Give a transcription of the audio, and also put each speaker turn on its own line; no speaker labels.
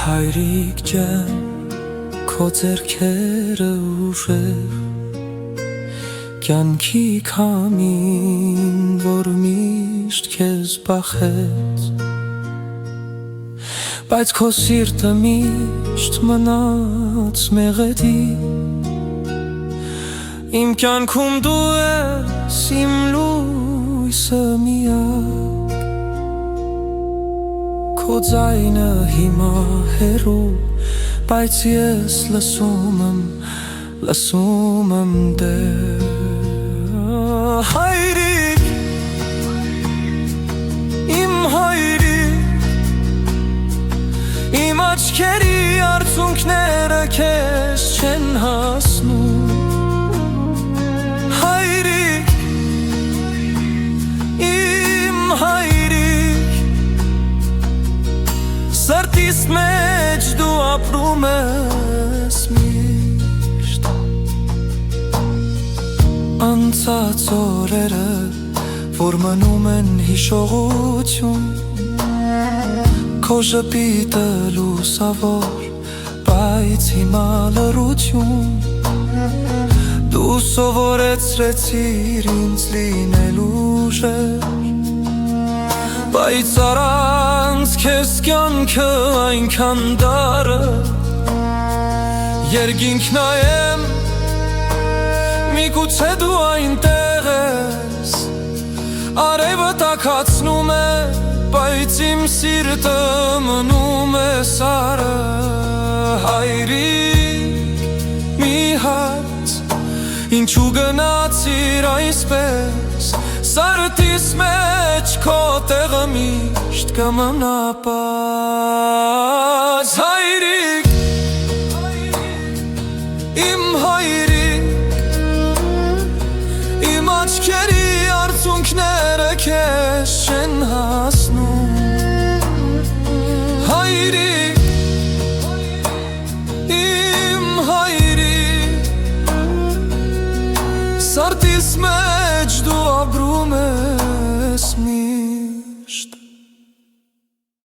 Հայրիկ ջան, քո ձեռքերը ուժեղ, կյանքի քամին, որ միշտ քեզ բախեց, բայց քո սիրտը միշտ մնաց մեղեդի, իմ կյանքում դու ես իմ լույսը միակ, քո ձայնը հիմա հեռու, բայց ես լսում եմ դեռ Հայրիկ, իմ հայրիկ, իմ աչքերի արցունքները քեզ չեն հասնում Հայրիկ, իմ հայրիկ, սրտիս մեջ դու ապրում ես միշտ Անցած օրերը, որ մնում են հիշողություն Քո ժպիտը լուսավոր, բայց հիմա լռություն Դու սովորեցրեցիր ինձ լինել ուժեղ Բայց առանց քեզ կյանքը այնքան դառը Երկինք նայեմ, միգուցե դու այնտեղ ես Արևը տաքացնում է, բայց իմ սիրտը մնում է սառը Հայրիկ, մի հաց, ինչու գնացիր այսպես Սրտիս մեջ քո տեղը միշտ կմնա պարզ Հայրիկ, իմ հայրիկ, իմ աչքերի արցունքները քեզ չեն հասնում Հայրիկ